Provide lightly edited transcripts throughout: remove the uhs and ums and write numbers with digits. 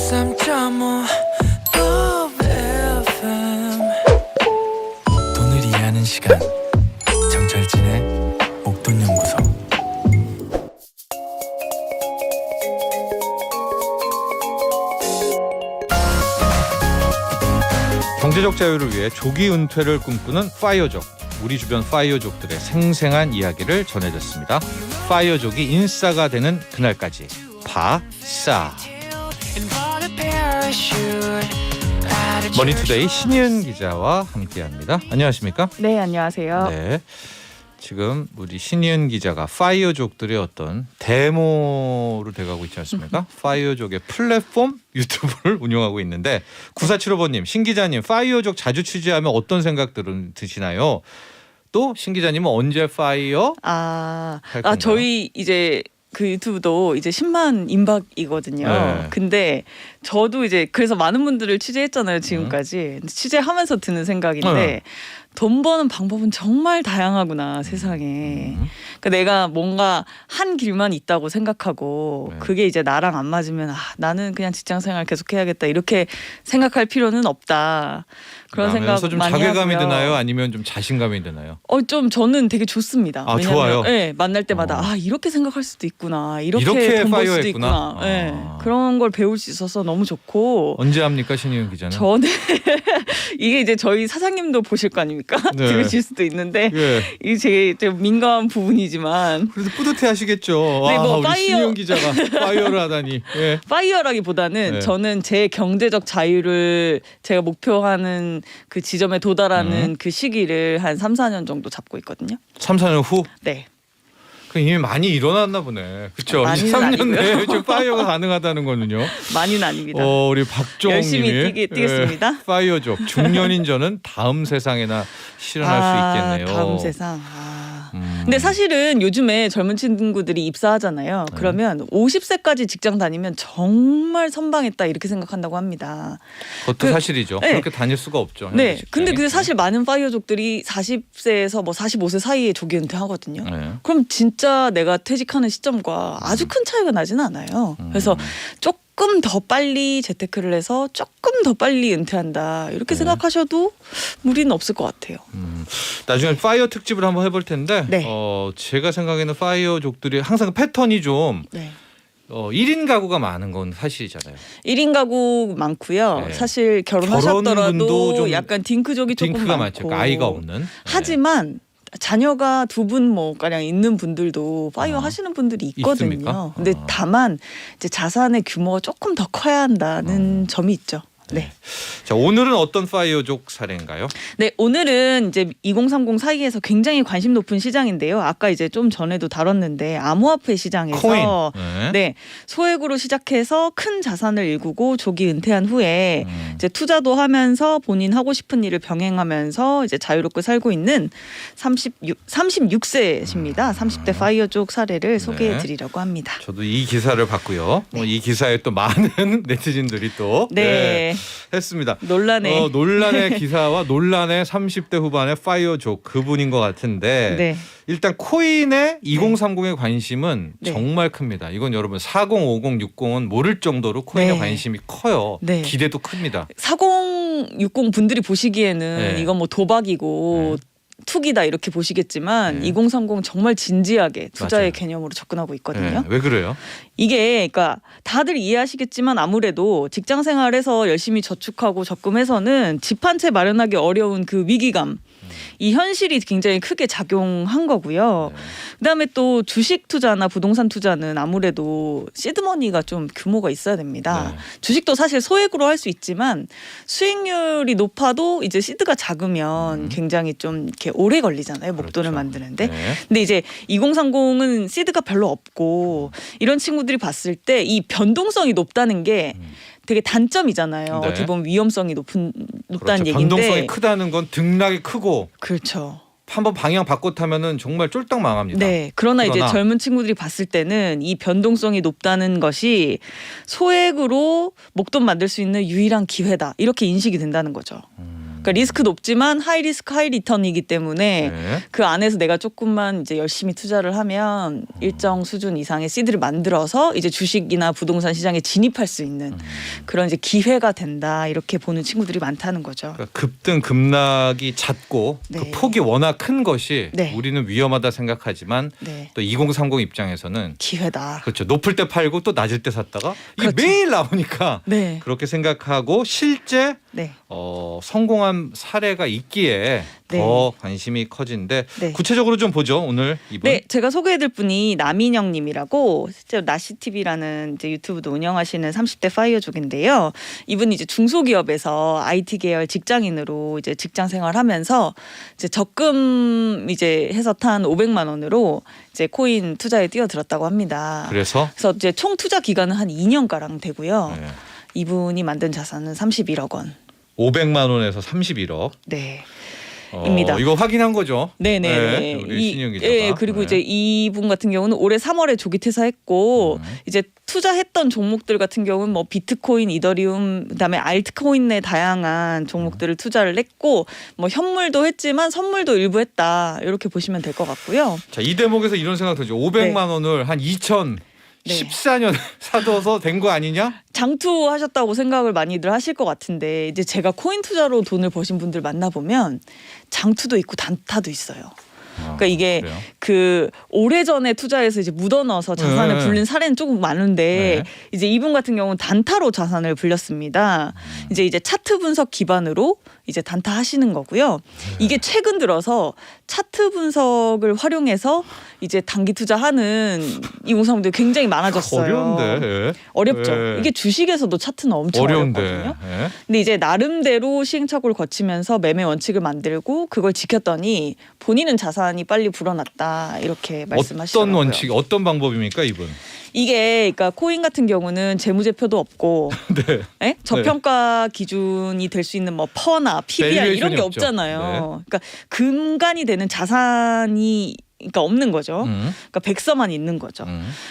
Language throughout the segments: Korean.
103.5 FM 돈을 이해하는 시간 정철진의 목돈연구소. 경제적 자유를 위해 조기 은퇴를 꿈꾸는 파이어족. 우리 주변 파이어족들의 생생한 이야기를 전해줬습니다. 파이어족이 인싸가 되는 그날까지 파싸. 머니투데이 신희은 기자와 함께합니다. 안녕하십니까? 네, 안녕하세요. 네, 지금 우리 신희은 기자가 파이어족들의 어떤 데모로 돼가고 있지 않습니까? 파이어족의 플랫폼 유튜브를 운영하고 있는데 9475번님, 신 기자님 파이어족 자주 취재하면 어떤 생각들은 드시나요? 또 신 기자님은 언제 파이어? 저희 이제 그 유튜브도 이제 10만 임박이거든요. 네. 근데 저도 이제 그래서 많은 분들을 취재했잖아요, 지금까지. 취재하면서 드는 생각인데 돈 버는 방법은 정말 다양하구나, 세상에. 그러니까 내가 뭔가 한 길만 있다고 생각하고 네. 그게 이제 나랑 안 맞으면 나는 그냥 직장 생활 계속 해야겠다 이렇게 생각할 필요는 없다. 그런 생각 좀 많이 자괴감이 하고요. 드나요? 아니면 좀 자신감이 드나요? 좀 저는 되게 좋습니다. 아, 왜냐면, 좋아요? 네, 만날 때마다 이렇게 생각할 수도 있구나. 이렇게 돈 벌 수도 파이어했구나. 있구나. 네, 그런 걸 배울 수 있어서 너무 좋고. 언제 합니까, 신희은 기자는? 저는 이게 이제 저희 사장님도 보실 거 아닙니까? 네. 들으실 수도 있는데 예. 이게 제 좀 민감한 부분이지만 그래도 뿌듯해하시겠죠. 네, 뭐 우리 신희은 기자가 파이어를 하다니. 예. 파이어라기보다는 네. 저는 제 경제적 자유를 제가 목표하는 그 지점에 도달하는 그 시기를 한 3, 4년 정도 잡고 있거든요. 3, 4년 후? 네. 그 이미 많이 일어났나 보네. 그렇죠. 많이는 3년 아니고요. 내에 지금 파이어가 가능하다는 거는요. 많이는 아닙니다. 우리 박종욱 열심히 님이 뛰겠습니다. 파이어족 중년인 저는 다음 세상에나 실현할 수 있겠네요. 다음 세상. 근데 사실은 요즘에 젊은 친구들이 입사하잖아요. 그러면 50세까지 직장 다니면 정말 선방했다 이렇게 생각한다고 합니다. 그것도 사실이죠. 네. 그렇게 다닐 수가 없죠. 네. 직장이. 근데 사실 많은 파이어족들이 40세에서 뭐 45세 사이에 조기 은퇴하거든요. 네. 그럼 진짜 내가 퇴직하는 시점과 아주 큰 차이가 나지는 않아요. 그래서 조금 더 빨리 재테크를 해서 조금 더 빨리 은퇴한다 이렇게 생각하셔도 무리는 없을 것 같아요. 나중에 파이어 특집을 한번 해볼 텐데 네. 제가 생각에는 파이어족들이 항상 패턴이 좀 네. 1인 가구가 많은 건 사실이잖아요. 1인 가구 많고요. 네. 사실 결혼분도 결혼하셨더라도 좀 약간 딩크족이 조금 딩크가 많고 많죠. 그러니까 아이가 없는. 네. 하지만 자녀가 2분 뭐 가량 있는 분들도 파이어 하시는 분들이 있거든요. 있습니까? 근데 다만 이제 자산의 규모가 조금 더 커야 한다는 점이 있죠. 네. 자, 오늘은 어떤 파이어족 사례인가요? 네, 오늘은 이제 2030 사이에서 굉장히 관심 높은 시장인데요. 아까 이제 좀 전에도 다뤘는데 암호화폐 시장에서 코인. 네, 소액으로 시작해서 큰 자산을 일구고 조기 은퇴한 후에 이제 투자도 하면서 본인 하고 싶은 일을 병행하면서 이제 자유롭게 살고 있는 36세십니다. 30대 파이어족 사례를 소개해 드리려고 합니다. 저도 이 기사를 봤고요. 이 기사에 또 많은 네티즌들이 또 네. 했습니다. 논란의 논란의 기사와 논란의 30대 후반의 파이어족 그분인 것 같은데 네. 일단 코인의 2030의 관심은 네. 정말 큽니다. 이건 여러분 40, 50, 60은 모를 정도로 코인의 네. 관심이 커요. 네. 기대도 큽니다. 4060 분들이 보시기에는 네. 이건 뭐 도박이고 투기다 이렇게 보시겠지만 2030 정말 진지하게 투자의 맞아요. 개념으로 접근하고 있거든요. 왜 그래요? 이게 그러니까 다들 이해하시겠지만 아무래도 직장 생활에서 열심히 저축하고 적금해서는 집 한 채 마련하기 어려운 그 위기감 이 현실이 굉장히 크게 작용한 거고요. 그다음에 또 주식 투자나 부동산 투자는 아무래도 시드머니가 좀 규모가 있어야 됩니다. 네. 주식도 사실 소액으로 할 수 있지만 수익률이 높아도 이제 시드가 작으면 굉장히 좀 이렇게 오래 걸리잖아요. 목돈을 그렇죠. 만드는데. 네. 근데 이제 2030은 시드가 별로 없고 이런 친구들이 봤을 때 이 변동성이 높다는 게 되게 단점이잖아요. 네. 어떻게 보면 위험성이 높다는 그렇죠. 얘기인데. 변동성이 크다는 건 등락이 크고 그렇죠. 한번 방향 바꿔 타면은 정말 쫄딱 망합니다. 네. 그러나 이제 젊은 친구들이 봤을 때는 이 변동성이 높다는 것이 소액으로 목돈 만들 수 있는 유일한 기회다. 이렇게 인식이 된다는 거죠. 그러니까 리스크 높지만 하이 리스크 하이 리턴이기 때문에 네. 그 안에서 내가 조금만 이제 열심히 투자를 하면 일정 수준 이상의 시드를 만들어서 이제 주식이나 부동산 시장에 진입할 수 있는 그런 이제 기회가 된다 이렇게 보는 친구들이 많다는 거죠. 그러니까 급등 급락이 잦고 네. 그 폭이 워낙 큰 것이 네. 우리는 위험하다 생각하지만 네. 또 2030 입장에서는 기회다. 그렇죠. 높을 때 팔고 또 낮을 때 샀다가 이게 그렇죠. 매일 나오니까 네. 그렇게 생각하고 실제 네. 성공한 사례가 있기에 네. 더 관심이 커지는데 네. 구체적으로 좀 보죠. 오늘 이분. 네, 제가 소개해드릴 분이 나민영님이라고 실제로 나시TV라는 이제 유튜브도 운영하시는 30대 파이어족인데요. 이분이 이제 중소기업에서 IT 계열 직장인으로 이제 직장 생활하면서 이제 적금 이제 해서 탄 500만 원으로 이제 코인 투자에 뛰어들었다고 합니다. 그래서 그래서 이제 총 투자 기간은 한 2년 가량 되고요. 네. 이분이 만든 자산은 31억 원. 500만 원에서 31억. 네. 입니다. 이거 확인한 거죠. 네네. 네, 우리 신영 기자가. 예, 그리고 네. 이제 이분 같은 경우는 올해 3월에 조기 퇴사했고 이제 투자했던 종목들 같은 경우는 뭐 비트코인, 이더리움, 그다음에 알트코인의 다양한 종목들을 투자를 했고 뭐 현물도 했지만 선물도 일부 했다. 이렇게 보시면 될 것 같고요. 자, 이 대목에서 이런 생각 들죠. 500만 원을 한 2014년 사둬서 된 거 아니냐? 장투하셨다고 생각을 많이들 하실 것 같은데 이제 제가 코인 투자로 돈을 버신 분들 만나보면 장투도 있고 단타도 있어요. 그러니까 이게 그래요? 그 오래전에 투자해서 이제 묻어넣어서 자산을 네. 불린 사례는 조금 많은데 네. 이제 이분 같은 경우는 단타로 자산을 불렸습니다. 이제 차트 분석 기반으로 이제 단타 하시는 거고요. 네. 이게 최근 들어서 차트 분석을 활용해서 이제 단기 투자하는 2030들 굉장히 많아졌어요. 어려운데. 예. 어렵죠. 예. 이게 주식에서도 차트는 엄청 어려운데. 어렵거든요. 예. 근데 이제 나름대로 시행착오를 거치면서 매매 원칙을 만들고 그걸 지켰더니 본인은 자산이 빨리 불어났다 이렇게 말씀하시더라고요. 어떤 원칙, 어떤 방법입니까, 이분? 이게 그러니까 코인 같은 경우는 재무제표도 없고 네. 예? 저평가 기준이 될 수 있는 뭐 퍼나 PBR 이런 게 밸류에이션이 없죠. 없잖아요. 네. 그러니까 근간이 되는 자산이 그러니까 없는 거죠. 그러니까 백서만 있는 거죠.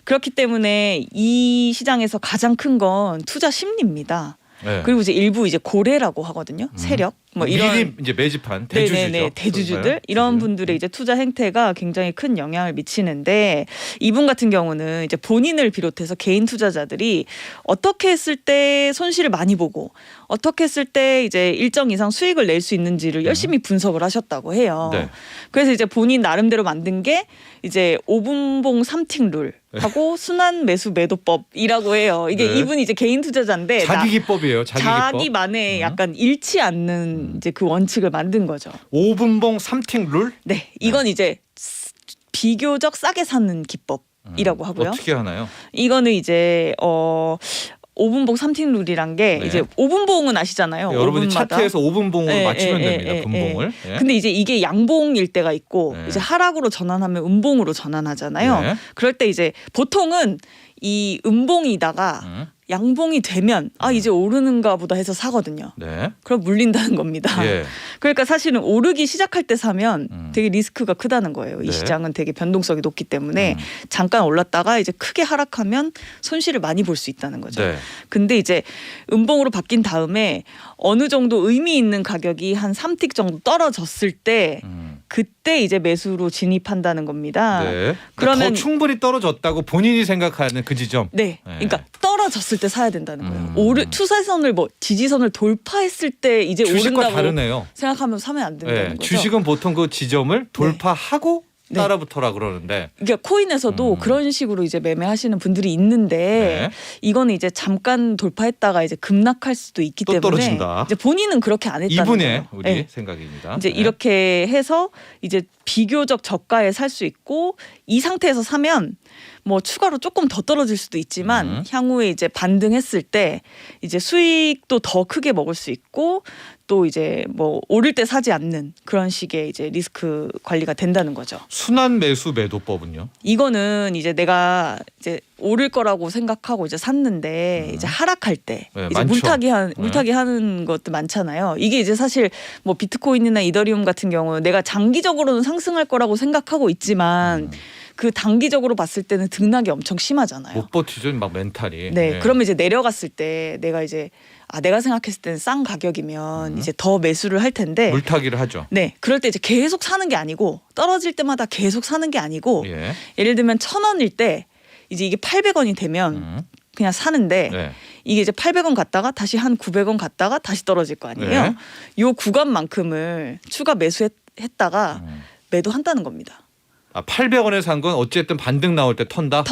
그렇기 때문에 이 시장에서 가장 큰 건 투자 심리입니다. 네. 그리고 이제 일부 이제 고래라고 하거든요. 세력 뭐 이런 미리 이제 매집한 대주주죠. 네네네, 대주주들 그런가요? 이런 대주주. 분들의 이제 투자 행태가 굉장히 큰 영향을 미치는데 이분 같은 경우는 이제 본인을 비롯해서 개인 투자자들이 어떻게 했을 때 손실을 많이 보고 어떻게 했을 때 이제 일정 이상 수익을 낼 수 있는지를 열심히 분석을 하셨다고 해요. 네. 그래서 이제 본인 나름대로 만든 게 이제 5분봉 3틱 룰 하고 순환 매수 매도법이라고 해요. 이게 네. 이분이 이제 개인 투자자인데 자기 기법이에요. 자기 기법. 자기만의 약간 잃지 않는 이제 그 원칙을 만든 거죠. 5분봉 3틱 룰? 네, 이건 이제 비교적 싸게 사는 기법이라고 하고요. 어떻게 하나요? 이거는 이제 5분봉 3틱 룰이란 게 네. 이제 5분봉은 아시잖아요. 여러분이 5분마다. 차트에서 5분봉으로 네, 맞추면 네, 됩니다. 네, 분봉을. 예. 근데 이제 이게 양봉일 때가 있고 네. 이제 하락으로 전환하면 음봉으로 전환하잖아요. 네. 그럴 때 이제 보통은 이 음봉이다가 양봉이 되면 아 이제 오르는가 보다 해서 사거든요. 네. 그럼 물린다는 겁니다. 예. 그러니까 사실은 오르기 시작할 때 사면 되게 리스크가 크다는 거예요. 이 네. 시장은 되게 변동성이 높기 때문에 잠깐 올랐다가 이제 크게 하락하면 손실을 많이 볼 수 있다는 거죠. 네. 근데 이제 음봉으로 바뀐 다음에 어느 정도 의미 있는 가격이 한 3틱 정도 떨어졌을 때 그때 이제 매수로 진입한다는 겁니다. 네. 그러면 그러면 더 충분히 떨어졌다고 본인이 생각하는 그 지점. 네. 네. 그러니까 떨어졌을 때 사야 된다는 거예요. 투사선을 뭐 지지선을 돌파했을 때 이제 주식과 오른다고 다르네요. 생각하면 사면 안 된다는 네. 거죠. 주식은 보통 그 지점을 돌파하고 네. 따라붙어라 그러는데 그러니까 코인에서도 그런 식으로 이제 매매하시는 분들이 있는데 네. 이거는 이제 잠깐 돌파했다가 이제 급락할 수도 있기 또 때문에 떨어진다. 이제 본인은 그렇게 안 했다는 이분의 거예요. 우리 네. 생각입니다. 이제 네. 이렇게 해서 이제 비교적 저가에 살 수 있고 이 상태에서 사면 뭐 추가로 조금 더 떨어질 수도 있지만 향후에 이제 반등했을 때 이제 수익도 더 크게 먹을 수 있고 또 이제 뭐 오를 때 사지 않는 그런 식의 이제 리스크 관리가 된다는 거죠. 순환 매수 매도법은요? 이거는 이제 내가 이제 오를 거라고 생각하고 이제 샀는데 이제 하락할 때 네, 이제 많죠. 물타기 하는 것도 많잖아요. 이게 이제 사실 뭐 비트코인이나 이더리움 같은 경우는 내가 장기적으로는 상승할 거라고 생각하고 있지만 그 단기적으로 봤을 때는 등락이 엄청 심하잖아요. 못 버티죠, 막 멘탈이. 네, 그러면 이제 내려갔을 때 내가 이제 내가 생각했을 때는 싼 가격이면 이제 더 매수를 할 텐데 물타기를 하죠. 네, 그럴 때 이제 계속 사는 게 아니고 떨어질 때마다 계속 사는 게 아니고 예. 예를 들면 1,000원일 때 이제 이게 800원이 되면 그냥 사는데 네. 이게 이제 800원 갔다가 다시 한 900원 갔다가 다시 떨어질 거 아니에요. 네. 요 구간만큼을 추가 매수했다가 매도한다는 겁니다. 800원에 산 건 어쨌든 반등 나올 때 턴다.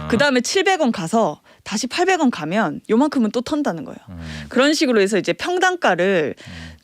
그 다음에 700원 가서 다시 800원 가면 요만큼은 또 턴다는 거예요. 그런 식으로 해서 이제 평단가를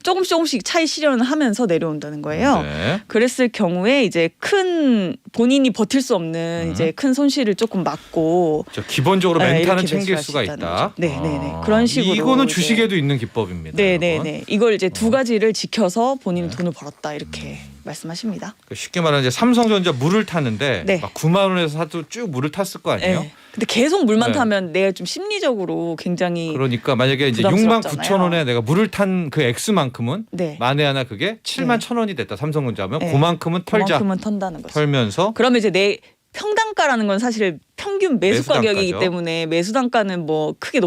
조금씩 차이 실현을 하면서 내려온다는 거예요. 네. 그랬을 경우에 이제 큰 본인이 버틸 수 없는 이제 큰 손실을 조금 막고 기본적으로 네, 멘탈은 이렇게 챙길 매수할 수 수가 있다는 있다. 거죠. 네네네. 그런 식으로 이거는 이제 주식에도 있는 기법입니다. 네네네. 이걸 이제 두 가지를 지켜서 본인은 돈을 벌었다 이렇게 말씀하십니다. 쉽게 말하면 이제 삼성전자 물을 타는데 네. 막 9만 원에서 사도 쭉 물을 탔을 거 아니에요? 네. 근데 계속 물만 네. 타면 내가 좀 심리적으로 굉장히 그러니까 만약에 이제 6만 부담스럽잖아요. 9천 원에 내가 물을 탄 그 액수만큼은 네. 만에 하나 그게 7만 네. 1천 원이 됐다 삼성전자면 네. 그만큼은 털자. 그만큼은 턴다는 거죠. 털면서 그러면 이제 내 평단가라는 건 사실 평균 매수 매수단가죠. 가격이기 때문에 매수 단가는 뭐 크게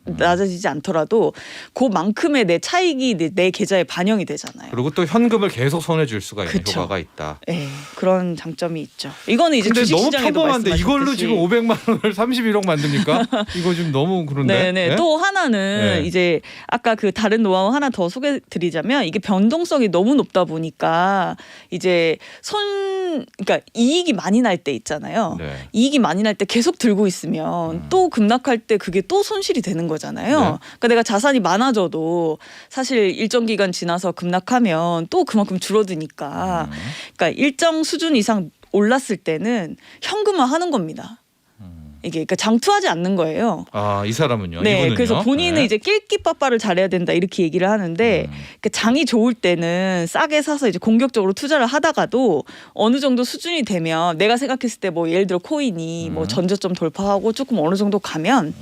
낮아지지 않더라도 그만큼의 내 차익이 내 계좌에 반영이 되잖아요. 그리고 또 현금을 계속 손에 줄 수가 있는 그쵸. 효과가 있다. 네, 그런 장점이 있죠. 이거는 이제 근데 너무 주식시장에도 평범한데 이걸로 말씀하셨듯이 지금 500만 원을 31억 만듭니까? 이거 좀 너무 그런데. 네네. 네? 또 하나는 네. 이제 아까 그 다른 노하우 하나 더 소개드리자면 이게 변동성이 너무 높다 보니까 이제 그러니까 이익이 많이 날 때 있잖아요. 네. 이익이 많이 날 때 계속 들고 있으면 또 급락할 때 그게 또 손실이 되는 거잖아요. 네. 그러니까 내가 자산이 많아져도 사실 일정 기간 지나서 급락하면 또 그만큼 줄어드니까 그러니까 일정 수준 이상 올랐을 때는 현금화하는 겁니다. 이게 그러니까 장투하지 않는 거예요. 아, 이 사람은요. 네, 이분은요? 그래서 본인은 네. 이제 낄끼빠빠를 잘해야 된다 이렇게 얘기를 하는데 그러니까 장이 좋을 때는 싸게 사서 이제 공격적으로 투자를 하다가도 어느 정도 수준이 되면 내가 생각했을 때 뭐 예를 들어 코인이 뭐 전저점 돌파하고 조금 어느 정도 가면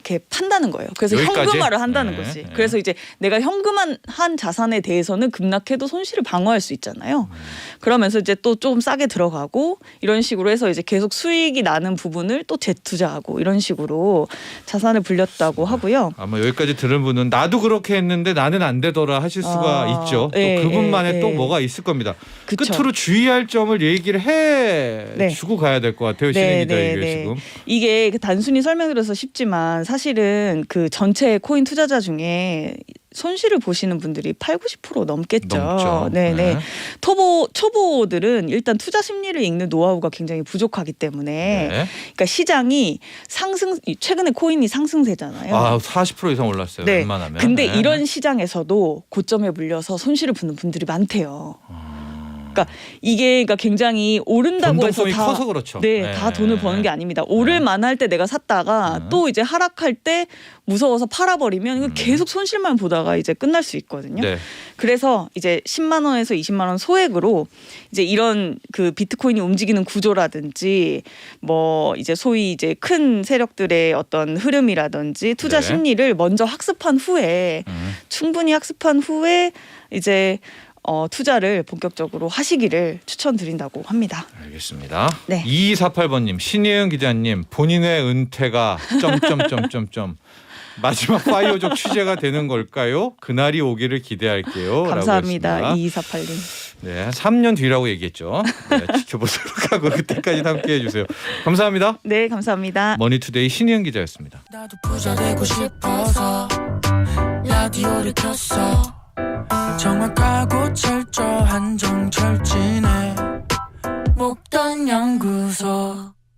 이렇게 판다는 거예요. 그래서 여기까지? 현금화를 한다는 네, 거지. 네. 그래서 이제 내가 현금한 자산에 대해서는 급락해도 손실을 방어할 수 있잖아요. 그러면서 이제 또 조금 싸게 들어가고 이런 식으로 해서 이제 계속 수익이 나는 부분을 또 재투자하고 이런 식으로 자산을 불렸다고 하고요. 아마 여기까지 들은 분은 나도 그렇게 했는데 나는 안 되더라 하실 수가 있죠. 예, 또 그분만의 예, 또 예. 뭐가 있을 겁니다. 그쵸. 끝으로 주의할 점을 얘기를 해 네. 주고 가야 될 것 같아요. 네, 신입니다 네, 이게 네. 지금. 이게 단순히 설명드려서 쉽지만 사실은 그 전체 코인 투자자 중에 손실을 보시는 분들이 80-90% 넘겠죠. 넘죠. 네네. 네. 초보들은 일단 투자 심리를 읽는 노하우가 굉장히 부족하기 때문에 네. 그러니까 시장이 최근에 코인이 상승세잖아요. 아, 40% 이상 올랐어요. 네. 웬만하면. 근데 네. 이런 시장에서도 고점에 물려서 손실을 보는 분들이 많대요. 그러니까 이게 그러니까 굉장히 오른다고 해서 변동성이 다 커서 그렇죠. 네, 다 돈을 버는 게 아닙니다. 오를 만할 때 내가 샀다가 또 이제 하락할 때 무서워서 팔아버리면 이거 계속 손실만 보다가 이제 끝날 수 있거든요. 네. 그래서 이제 10만 원에서 20만 원 소액으로 이제 이런 그 비트코인이 움직이는 구조라든지 뭐 이제 소위 이제 큰 세력들의 어떤 흐름이라든지 투자 네. 심리를 먼저 학습한 후에 충분히 학습한 후에 이제 투자를 본격적으로 하시기를 추천드린다고 합니다. 알겠습니다. 네. 2248번님 신예은 기자님 본인의 은퇴가 점점점점점 마지막 파이어족 취재가 되는 걸까요? 그날이 오기를 기대할게요. 감사합니다. 라고 했습니다. 2248님. 네, 한 3년 뒤라고 얘기했죠. 네, 지켜보도록 하고 그때까지 함께해 주세요. 감사합니다. 네, 감사합니다. 머니투데이 신예은 기자였습니다. 나도 부자 되고 싶어서 라디오를 켰어. 정확하고 철저한 정철진의 목돈 연구소.